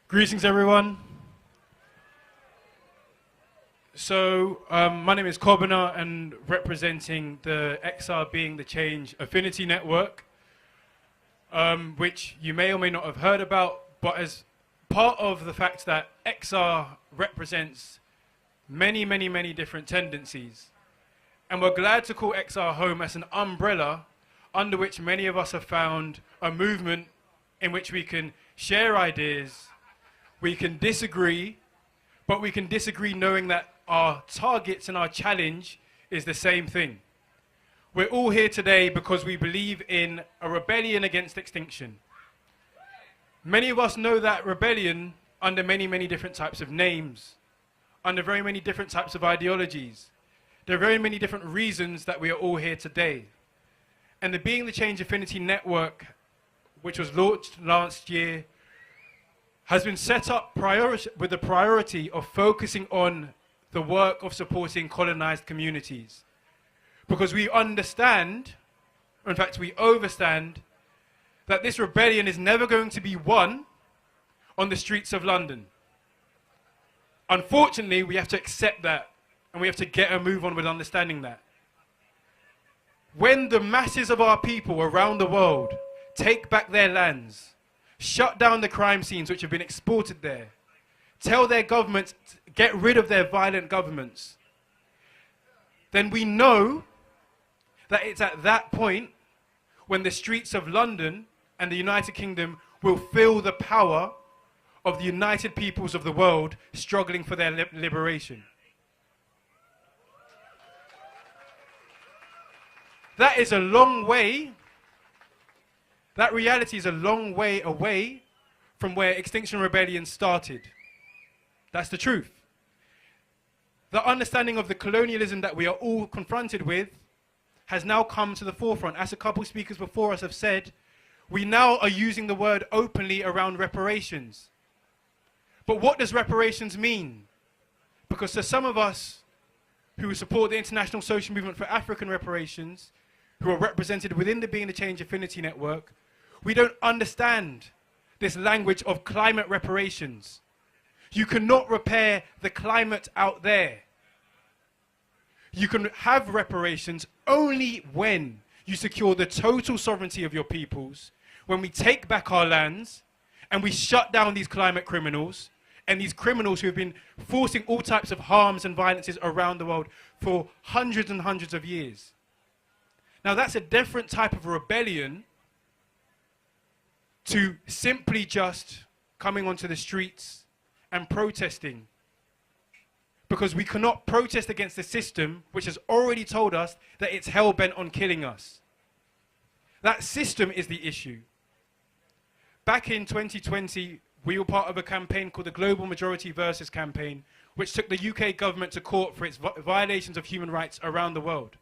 Greetings, everyone. My name is Kobina, and representing the XR Being the Change Affinity Network, which you may or may not have heard about, but as part of the fact that XR represents many, many, many different tendencies. And we're glad to call XR home as an umbrella under which many of us have found a movement in which we can share ideas, we can disagree, but we can disagree knowing that our targets and our challenge is the same thing. We're all here today because we believe in a rebellion against extinction. Many of us know that rebellion under many, many different types of names, under very many different types of ideologies. There are very many different reasons that we are all here today. And the Being the Change Affinity Network, which was launched last year, has been set up with the priority of focusing on the work of supporting colonized communities. Because we understand, or in fact we overstand, that this rebellion is never going to be won on the streets of London. Unfortunately, we have to accept that, and we have to get a move on with understanding that. When the masses of our people around the world take back their lands, shut down the crime scenes which have been exported there, tell their governments to get rid of their violent governments, then we know that it's at that point when the streets of London and the United Kingdom will feel the power of the united peoples of the world struggling for their liberation. That is a long way. That reality is a long way away from where Extinction Rebellion started. That's the truth. The understanding of the colonialism that we are all confronted with has now come to the forefront. As a couple speakers before us have said, we now are using the word openly around reparations. But what does reparations mean? Because to some of us who support the International Social Movement for African Reparations, who are represented within the Being the Change Affinity Network, we don't understand this language of climate reparations. You cannot repair the climate out there. You can have reparations only when you secure the total sovereignty of your peoples, when we take back our lands and we shut down these climate criminals and these criminals who have been forcing all types of harms and violences around the world for hundreds and hundreds of years. Now that's a different type of rebellion to simply just coming onto the streets and protesting. Because we cannot protest against the system which has already told us that it's hell-bent on killing us. That system is the issue. Back in 2020, we were part of a campaign called the Global Majority Versus campaign, which took the UK government to court for its violations of human rights around the world.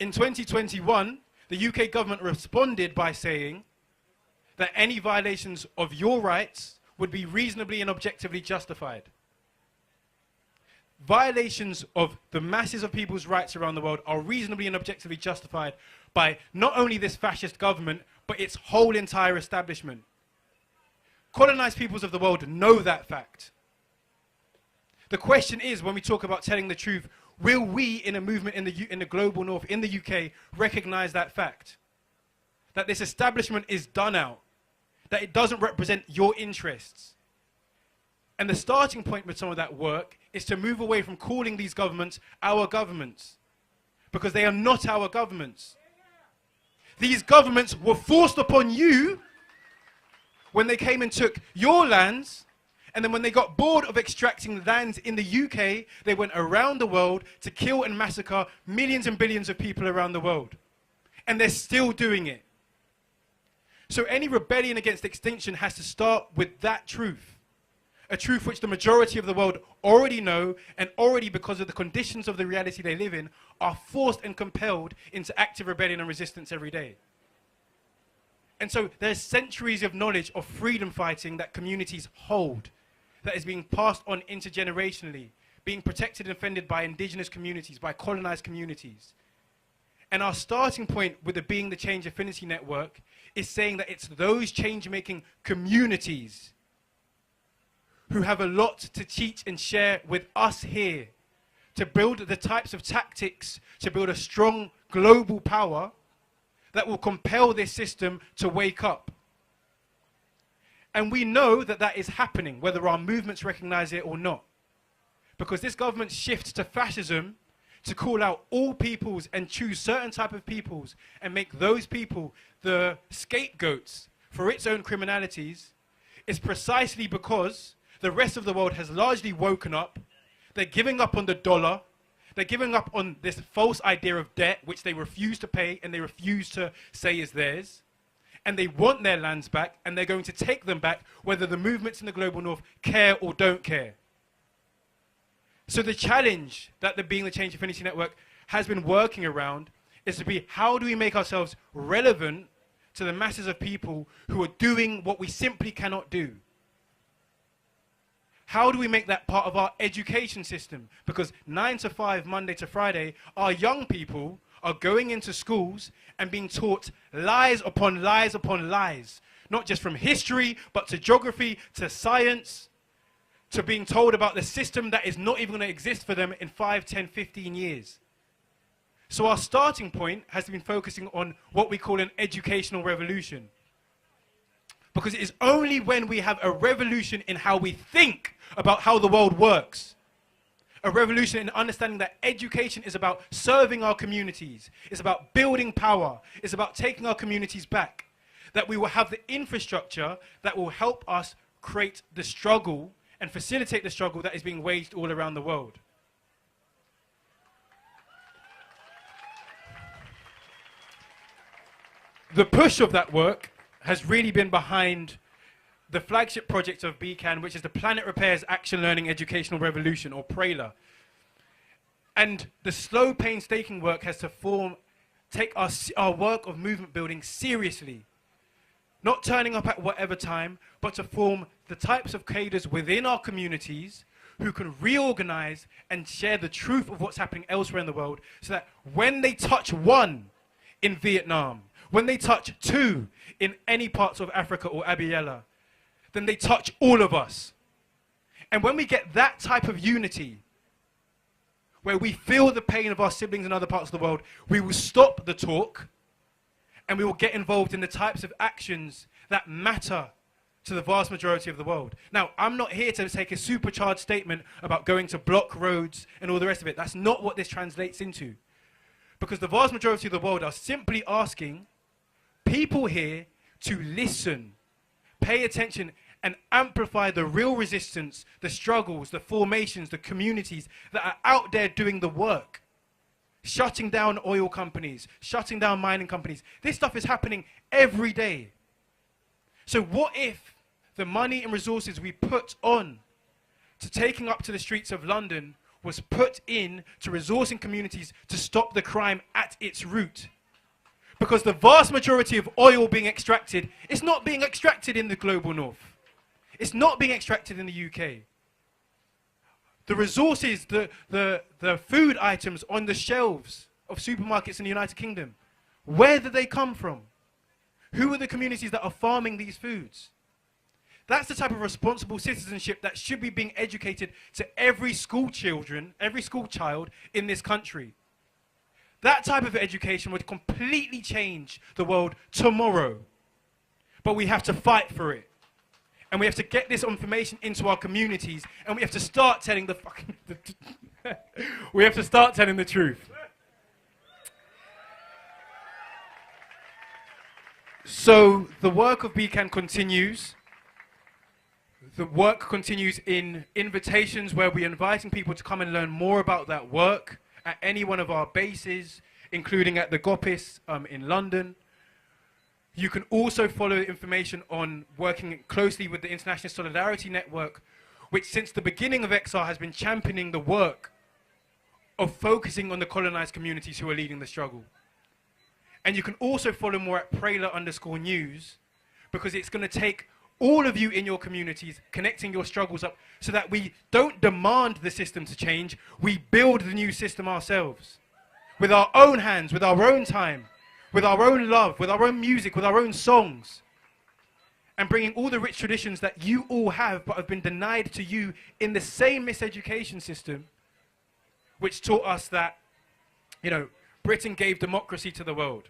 In 2021, the UK government responded by saying that any violations of your rights would be reasonably and objectively justified. Violations of the masses of people's rights around the world are reasonably and objectively justified by not only this fascist government, but its whole entire establishment. Colonized peoples of the world know that fact. The question is, when we talk about telling the truth, will we in a movement in the global north, in the UK, recognize that fact? That this establishment is done out, that it doesn't represent your interests. And the starting point with some of that work is to move away from calling these governments our governments, because they are not our governments. These governments were forced upon you when they came and took your lands, and then when they got bored of extracting lands in the UK, they went around the world to kill and massacre millions and billions of people around the world. And they're still doing it. So any rebellion against extinction has to start with that truth. A truth which the majority of the world already know, and already, because of the conditions of the reality they live in, are forced and compelled into active rebellion and resistance every day. And so there's centuries of knowledge of freedom fighting that communities hold, that is being passed on intergenerationally, being protected and defended by indigenous communities, by colonized communities. And our starting point with the Being the Change Affinity Network is saying that it's those change-making communities who have a lot to teach and share with us here to build the types of tactics, to build a strong global power that will compel this system to wake up. And we know that that is happening, whether our movements recognize it or not. Because this government shifts to fascism to call out all peoples and choose certain type of peoples and make those people the scapegoats for its own criminalities is precisely because the rest of the world has largely woken up. They're giving up on the dollar. They're giving up on this false idea of debt, which they refuse to pay and they refuse to say is theirs. And they want their lands back, and they're going to take them back, whether the movements in the global north care or don't care. So the challenge that the Being the Change Affinity Network has been working around is to be, how do we make ourselves relevant to the masses of people who are doing what we simply cannot do? How do we make that part of our education system? Because 9 to 5, Monday to Friday, our young people are going into schools and being taught lies upon lies upon lies. Not just from history, but to geography, to science, to being told about the system that is not even going to exist for them in 5, 10, 15 years. So our starting point has been focusing on what we call an educational revolution. Because it is only when we have a revolution in how we think about how the world works, a revolution in understanding that education is about serving our communities, it's about building power, it's about taking our communities back, that we will have the infrastructure that will help us create the struggle and facilitate the struggle that is being waged all around the world. The push of that work has really been behind the flagship project of BCAN, which is the Planet Repairs Action Learning Educational Revolution, or PRALA. And the slow, painstaking work has to take our work of movement building seriously. Not turning up at whatever time, but to form the types of cadres within our communities who can reorganize and share the truth of what's happening elsewhere in the world, so that when they touch one in Vietnam, when they touch two in any parts of Africa or Abiella, then they touch all of us. And when we get that type of unity, where we feel the pain of our siblings in other parts of the world, we will stop the talk and we will get involved in the types of actions that matter to the vast majority of the world. Now, I'm not here to take a supercharged statement about going to block roads and all the rest of it. That's not what this translates into. Because the vast majority of the world are simply asking people here to listen, pay attention, and amplify the real resistance, the struggles, the formations, the communities that are out there doing the work. Shutting down oil companies, shutting down mining companies. This stuff is happening every day. So what if the money and resources we put on to taking up to the streets of London was put in to resourcing communities to stop the crime at its root? Because the vast majority of oil being extracted is not being extracted in the global north. It's not being extracted in the UK. The resources, the food items on the shelves of supermarkets in the United Kingdom, where do they come from? Who are the communities that are farming these foods? That's the type of responsible citizenship that should be being educated to every school child in this country. That type of education would completely change the world tomorrow. But we have to fight for it. And we have to get this information into our communities, and we have to start telling the fucking... we have to start telling the truth. So the work of BCAN continues. The work continues in invitations where we're inviting people to come and learn more about that work at any one of our bases, including at the GOPIS in London. You can also follow information on working closely with the International Solidarity Network, which since the beginning of XR has been championing the work of focusing on the colonized communities who are leading the struggle. And you can also follow more at Prayla_news, because it's going to take all of you in your communities connecting your struggles up so that we don't demand the system to change, we build the new system ourselves. With our own hands, with our own time, with our own love, with our own music, with our own songs. and bringing all the rich traditions that you all have but have been denied to you in the same miseducation system, which taught us that, you know, Britain gave democracy to the world.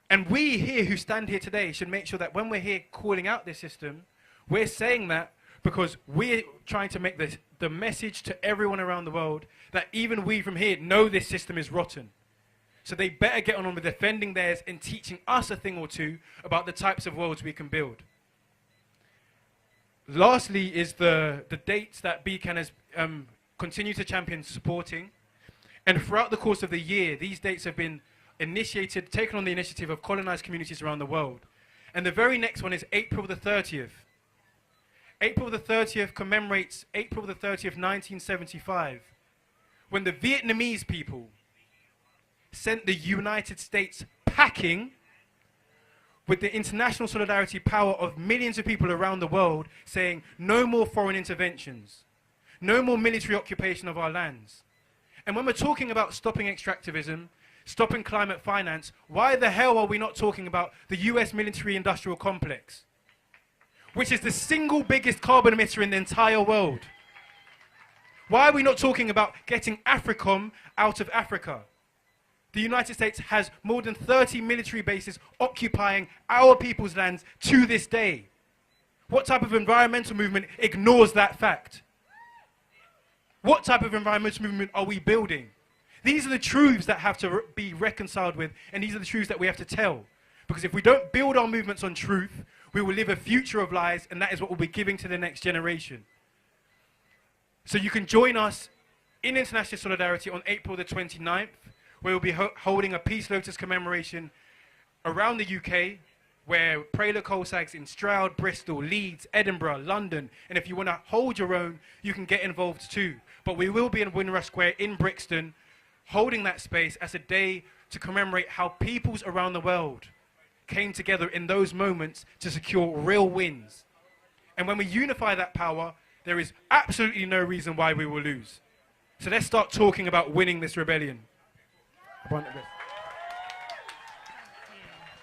And we here who stand here today should make sure that when we're here calling out this system, we're saying that because we're trying to make the message to everyone around the world that even we from here know this system is rotten. So they better get on with defending theirs and teaching us a thing or two about the types of worlds we can build. Lastly is the dates that BCAN has continued to champion supporting. And throughout the course of the year, these dates have been taken on the initiative of colonized communities around the world. And the very next one is April the 30th. April the 30th commemorates April the 30th, 1975, when the Vietnamese people sent the United States packing with the international solidarity power of millions of people around the world saying no more foreign interventions, no more military occupation of our lands. And when we're talking about stopping extractivism, stopping climate finance, why the hell are we not talking about the US military-industrial complex, which is the single biggest carbon emitter in the entire world? Why are we not talking about getting AFRICOM out of Africa? The United States has more than 30 military bases occupying our people's lands to this day. What type of environmental movement ignores that fact? What type of environmental movement are we building? These are the truths that have to be reconciled with, and these are the truths that we have to tell. Because if we don't build our movements on truth, we will live a future of lies, and that is what we'll be giving to the next generation. So you can join us in International Solidarity on April the 29th, where we'll be holding a Peace Lotus commemoration around the UK, where Prela Colsags in Stroud, Bristol, Leeds, Edinburgh, London, and if you want to hold your own, you can get involved too. But we will be in Windrush Square in Brixton, holding that space as a day to commemorate how peoples around the world came together in those moments to secure real wins. And when we unify that power, there is absolutely no reason why we will lose. So let's start talking about winning this rebellion.